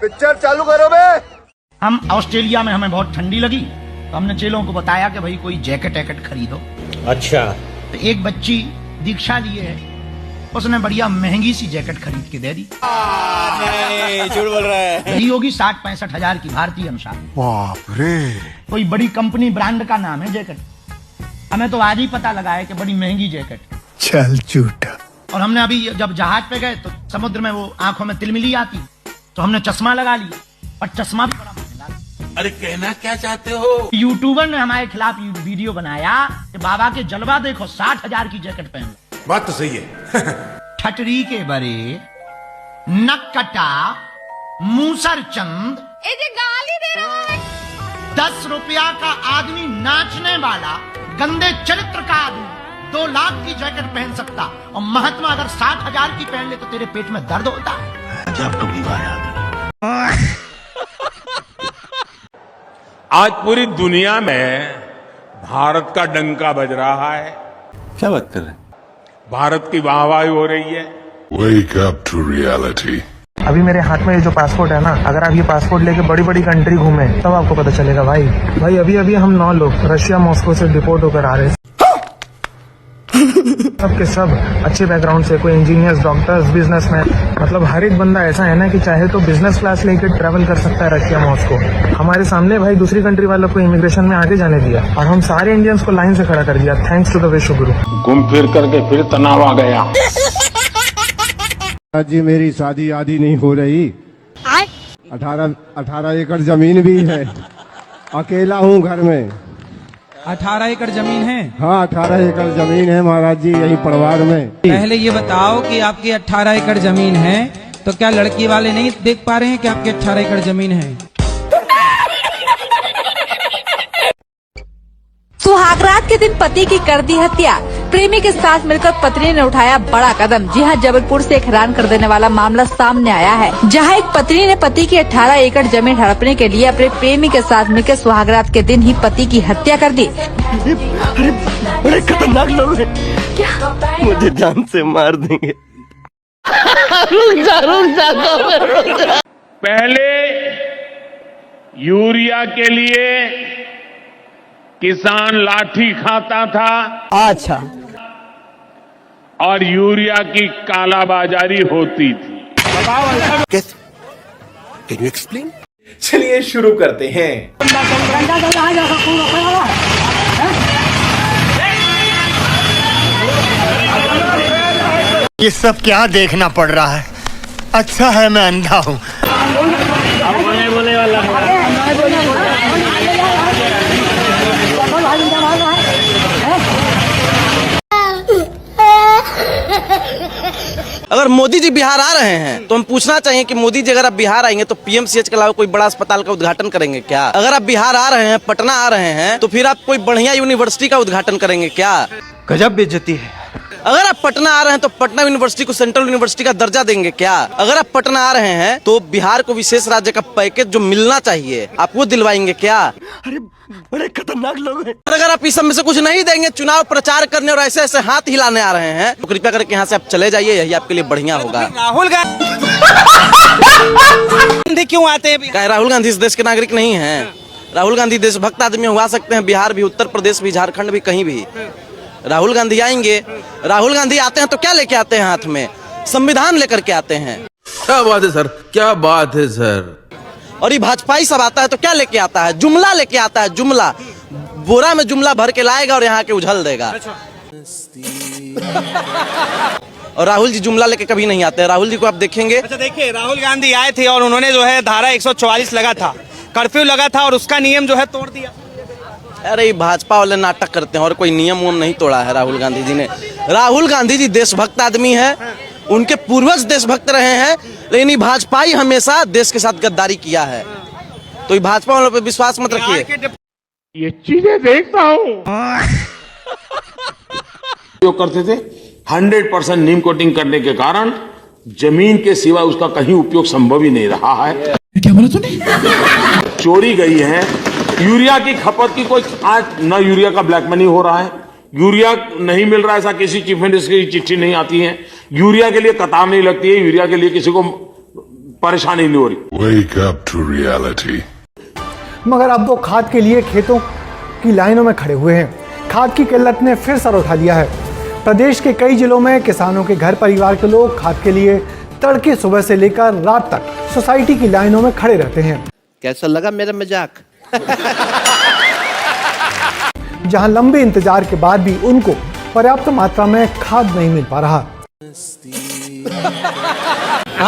Picture चालू करो बे। हम ऑस्ट्रेलिया में हमें बहुत ठंडी लगी तो हमने चेलों को बताया कि भाई कोई जैकेट वैकेट खरीदो। अच्छा। तो एक बच्ची दीक्षा लिए है, उसने बढ़िया महंगी सी जैकेट खरीद के दे दी। नहीं, झूठ बोल रहा है। यही होगी 60-65 हजार की भारतीय अनुसार। बाप रे। कोई बड़ी कंपनी ब्रांड का नाम है जैकेट। हमें तो आज ही पता लगा है कि बड़ी महंगी जैकेट। चल झूठा। और हमने अभी जब जहाज पे गए तो समुद्र में वो आंखों में तिलमिली आती तो हमने चश्मा लगा लिया, और चश्मा भी बड़ा महंगा। अरे कहना क्या चाहते हो? यूट्यूबर ने हमारे खिलाफ वीडियो बनाया कि बाबा के जलवा देखो, 60 हजार की जैकेट पहन लो। बात तो सही है। ठटरी के बरे, नक्कटा, मूसर चंद, गाली दे रहा है। 10 रुपया का आदमी नाचने वाला, गंदे चरित्र का आदमी 2 लाख की जैकेट पहन सकता, और महात्मा अगर 60 हजार की पहन ले तो तेरे पेट में दर्द होता है। आज पूरी दुनिया में भारत का डंका बज रहा है। क्या बात कर रहे हैं? भारत की वाहवाही हो रही है। Wake up to reality. अभी मेरे हाथ में ये जो पासपोर्ट है ना, अगर आप ये पासपोर्ट लेके बड़ी बड़ी कंट्री घूमे तब आपको पता चलेगा भाई अभी हम 9 लोग रशिया मॉस्को से डिपोर्ट होकर आ रहे हैं। सब के सब अच्छे बैकग्राउंड से, कोई इंजीनियर्स, डॉक्टर्स, बिजनेसमैन, मतलब हर एक बंदा ऐसा है ना कि चाहे तो बिजनेस क्लास लेकर ट्रैवल कर सकता है रशिया मॉस्को। हमारे सामने भाई दूसरी कंट्री वालों को इमिग्रेशन में आगे जाने दिया, और हम सारे इंडियंस को लाइन से खड़ा कर दिया, थैंक्स टू द विश्व गुरु। घूम फिर करके फिर तनाव आ गया। जी मेरी शादी आदि नहीं हो रही। 18 एकड़ जमीन भी है, अकेला हूँ घर में। 18 एकड़ जमीन है? हाँ 18 एकड़ जमीन है महाराज जी, यही परिवार में। पहले ये बताओ कि आपकी 18 एकड़ जमीन है तो क्या लड़की वाले नहीं देख पा रहे हैं कि आपकी 18 एकड़ जमीन है? सुहागरात के दिन पति की कर दी हत्या, प्रेमी के साथ मिलकर पत्नी ने उठाया बड़ा कदम। जी हां, जबलपुर से एक हैरान कर देने वाला मामला सामने आया है, जहां एक पत्नी ने पति की 18 एकड़ जमीन हड़पने के लिए अपने प्रेमी के साथ मिलकर सुहागरात के दिन ही पति की हत्या कर दी। बड़े खतरनाक लोग हैं। क्या? मुझे जान से मार देंगे। पहले यूरिया के लिए किसान लाठी खाता था। अच्छा। और यूरिया की कालाबाजारी होती थी। Can you explain? चलिए शुरू करते हैं। ये सब क्या देखना पड़ रहा है? अच्छा है मैं अंधा हूँ। अगर मोदी जी बिहार आ रहे हैं तो हम पूछना चाहिए कि मोदी जी अगर आप बिहार आएंगे तो पीएमसीएच के अलावा कोई बड़ा अस्पताल का उद्घाटन करेंगे क्या? अगर आप बिहार आ रहे हैं, पटना आ रहे हैं, तो फिर आप कोई बढ़िया यूनिवर्सिटी का उद्घाटन करेंगे क्या? गजब बेइज्जती है। अगर आप पटना आ रहे हैं तो पटना यूनिवर्सिटी को सेंट्रल यूनिवर्सिटी का दर्जा देंगे क्या? अगर आप पटना आ रहे हैं तो बिहार को विशेष राज्य का पैकेज जो मिलना चाहिए आप वो दिलवाएंगे क्या? अरे बड़े खतरनाक लोग हैं। और अगर आप इस सब में से कुछ नहीं देंगे, चुनाव प्रचार करने और ऐसे ऐसे हाथ हिलाने आ रहे हैं, तो कृपया करके यहाँ से आप चले जाइए, यही आपके लिए बढ़िया होगा। राहुल गांधी क्यों आते हैं? क्या राहुल गांधी इस देश के नागरिक नहीं है? राहुल गांधी देशभक्त आदमी हुआ सकते हैं, बिहार भी, उत्तर प्रदेश भी, झारखंड भी, कहीं भी राहुल गांधी आएंगे। राहुल गांधी आते हैं तो क्या लेके आते हैं हाथ में? संविधान लेकर के आते हैं। क्या बात है सर, क्या बात है सर। और ये भाजपाई सब आता है तो क्या लेके आता है? जुमला लेके आता है, जुमला। बोरा में जुमला भर के लाएगा और यहाँ के उछल देगा। और राहुल जी जुमला लेके कभी नहीं आते हैं। राहुल जी को आप देखेंगे। अच्छा देखिए, राहुल गांधी आए थे और उन्होंने जो है धारा 144 लगा था, कर्फ्यू लगा था, और उसका नियम जो है तोड़ दिया। अरे ये भाजपा वाले नाटक करते हैं, और कोई नियम वयम नहीं तोड़ा है राहुल गांधी जी ने। राहुल गांधी जी देशभक्त आदमी है, उनके पूर्वज देशभक्त रहे हैं, लेकिन ये भाजपाई हमेशा देश के साथ गद्दारी किया है। तो ये भाजपा वालों पे विश्वास मत रखिए। ये चीजें देखता हूँ जो करते थे 100% नीम कोटिंग करने के कारण जमीन के सिवा उसका कहीं उपयोग संभव ही नहीं रहा है। क्या बोला तूने? चोरी गई है। यूरिया की खपत की कोई आज न यूरिया का ब्लैक मनी हो रहा है, यूरिया नहीं मिल रहा है, ऐसा किसी चीफ मिनिस्टर की चिट्ठी नहीं आती है, यूरिया के लिए कतार नहीं लगती है, यूरिया के लिए किसी को परेशानी नहीं हो रही। Wake up to reality. मगर अब वो खाद के लिए खेतों की लाइनों में खड़े हुए हैं। खाद की किल्लत ने फिर सर उठा लिया है। प्रदेश के कई जिलों में किसानों के घर परिवार के लोग खाद के लिए तड़के सुबह से लेकर रात तक सोसाइटी की लाइनों में खड़े रहते हैं। कैसा लगा मेरा मजाक? जहां लंबे इंतजार के बाद भी उनको पर्याप्त मात्रा में खाद नहीं मिल पा रहा।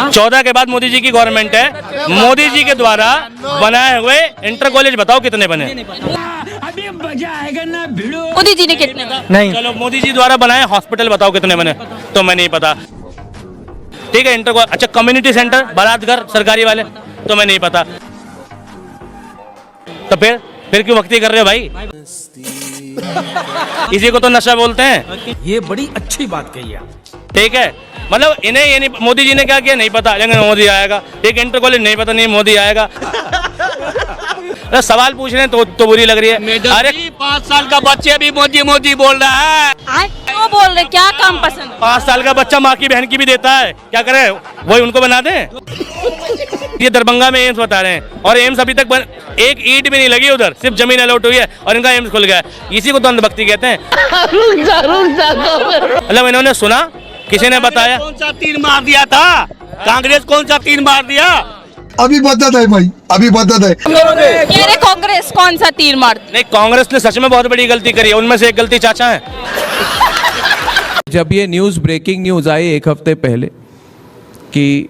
14 के बाद मोदी जी की गवर्नमेंट है। मोदी जी के द्वारा बनाए हुए इंटर कॉलेज बताओ कितने बने? अभी मजा आएगा ना भिड़ो। मोदी जी ने कितने नहीं। चलो मोदी जी द्वारा बनाए हॉस्पिटल बताओ कितने बने? तो मैं नहीं पता। ठीक है इंटर अच्छा कम्युनिटी सेंटर बारातघर सरकारी वाले तो मैं नहीं पता। तो फिर क्यों भक्ति कर रहे हो भाई? इसी को तो नशा बोलते हैं। ये बड़ी अच्छी बात कही है। ठीक है मतलब इन्हें ये नहीं मोदी जी ने क्या किया नहीं पता, लेकिन मोदी आएगा। ठीक इंटर कॉलेज नहीं पता, नहीं मोदी आएगा। अरे सवाल पूछ रहे हैं तो बुरी लग रही है। अरे 5 साल का बच्चे भी मोदी मोदी बोल रहा है। क्यों बोल रहे? क्या काम पसंद? 5 साल का बच्चा माँ की बहन की भी देता है। क्या करे वही उनको बना दें? ये दरभंगा में एम्स बता रहे हैं और एम्स अभी तक एक ईंट भी नहीं लगी उधर, सिर्फ जमीन अलॉट हुई है और इनका एम्स खुल गया है। इसी को तो अंधभक्ति कहते हैं। मतलब इन्होंने सुना, किसी ने बताया। कौन सा तीर मार दिया था? कांग्रेस कौन सा तीर मार दिया? अभी बता दे भाई, अभी बता दे। कांग्रेस कौन सा तीर मार? नहीं कांग्रेस ने सच में बहुत बड़ी गलती करी है। उनमें से एक गलती चाचा है। जब ये न्यूज़ ब्रेकिंग न्यूज़ आई एक हफ्ते पहले कि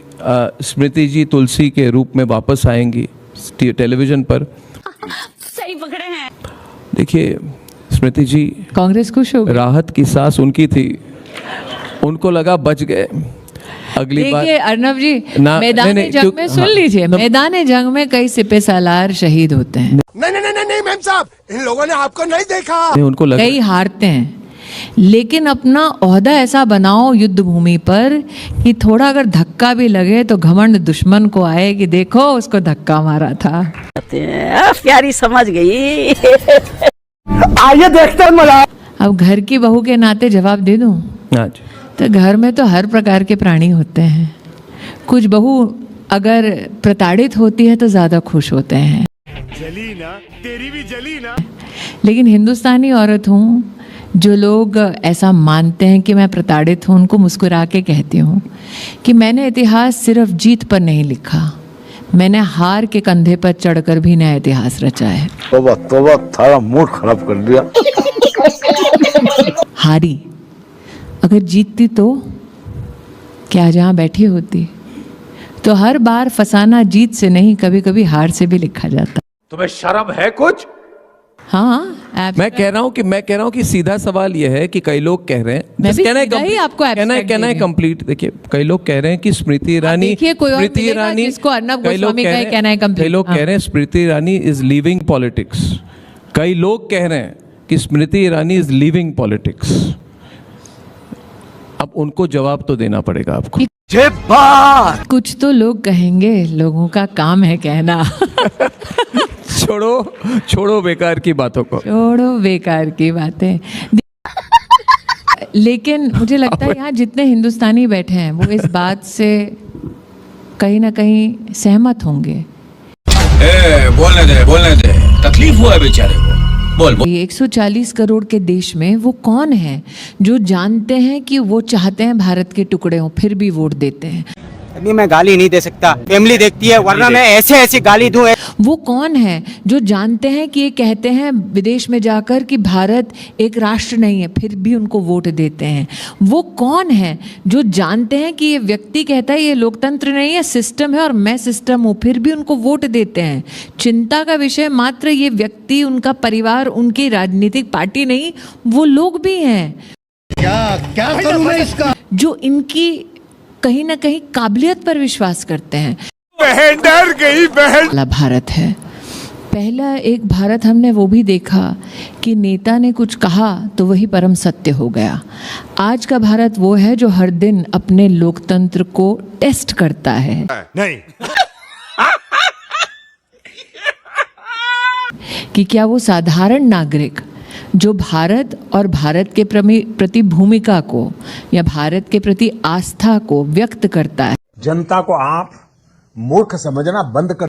स्मृति जी तुलसी के रूप में वापस आएंगी टेलीविजन पर, सही पकड़े हैं। देखिए स्मृति जी कांग्रेस खुश हो गई। राहत की सांस उनकी थी, उनको लगा बच गए। अगली बार देखिए अर्नब जी मैदान जंग में सुन लीजिए, मैदान जंग में कई सिपह सालार शहीद होते हैं। नहीं मैम साहब, इन लोगों ने आपको नहीं देखा। उनको लगा कई हारते हैं, लेकिन अपना ओहदा ऐसा बनाओ युद्ध भूमि पर कि थोड़ा अगर धक्का भी लगे तो घमंड दुश्मन को आए कि देखो उसको धक्का मारा था। प्यारी समझ गई। आइए देखते हैं मजा। अब घर की बहू के नाते जवाब दे दूं तो घर में तो हर प्रकार के प्राणी होते हैं। कुछ बहू अगर प्रताड़ित होती है तो ज्यादा खुश होते हैं। जली ना, तेरी भी जली ना। लेकिन हिंदुस्तानी औरत हूँ, जो लोग ऐसा मानते हैं कि मैं प्रताड़ित हूँ, उनको मुस्कुरा के कहती हूँ कि मैंने इतिहास सिर्फ जीत पर नहीं लिखा, मैंने हार के कंधे पर चढ़कर भी नया इतिहास रचा है। तोबा थारा मूड खराब कर दिया। हारी, अगर जीतती तो क्या जहाँ बैठी होती? तो हर बार फसाना जीत से नहीं, कभी कभी हार से भी लिखा जाता। तुम्हें शर्म है कुछ? हाँ मैं कह रहा हूँ कि सीधा सवाल यह है कि कई लोग कह रहे हैं, कहना है कंप्लीट। देखिए कई लोग कह रहे हैं कि स्मृति ईरानी, स्मृति ईरानी जिसको अर्नब गोस्वामी का कहना है कंप्लीट। कई लोग कह रहे हैं Smriti Irani is leaving politics. कई लोग कह रहे हैं कि Smriti Irani is leaving politics. अब उनको जवाब तो देना पड़ेगा आपको। कुछ तो लोग कहेंगे, लोगों का काम है कहना। छोड़ो बेकार की बातों को, छोड़ो बेकार की बातें। लेकिन मुझे लगता है यहाँ जितने हिंदुस्तानी बैठे हैं वो इस बात से कहीं ना कहीं सहमत होंगे। बोलने दे, तकलीफ हुआ है बेचारे को। बोल 140 करोड़ के देश में वो कौन है जो जानते हैं कि वो चाहते हैं भारत के टुकड़े हों, फिर भी वोट देते हैं? अभी मैं गाली नहीं दे सकता, फैमिली देखती है, वरना मैं ऐसे गाली दूं। वो कौन है जो जानते हैं कि ये कहते हैं विदेश में जाकर कि भारत एक राष्ट्र नहीं है, फिर भी उनको वोट देते हैं? वो कौन है जो जानते हैं कि ये व्यक्ति कहता है ये लोकतंत्र नहीं है, सिस्टम है और मैं सिस्टम हूँ, फिर भी उनको वोट देते हैं? चिंता का विषय मात्र ये व्यक्ति, उनका परिवार, उनकी राजनीतिक पार्टी नहीं, वो लोग भी हैं। क्या करूं मैं इसका? जो इनकी कहीं ना कहीं काबिलियत पर विश्वास करते हैं। बहन डर गई बहन। भारत है पहला एक भारत। हमने वो भी देखा कि नेता ने कुछ कहा तो वही परम सत्य हो गया। आज का भारत वो है जो हर दिन अपने लोकतंत्र को टेस्ट करता है। नहीं कि क्या वो साधारण नागरिक जो भारत और भारत के प्रति भूमिका को या भारत के प्रति आस्था को व्यक्त करता है। जनता को आप मूर्ख समझना बंद कर।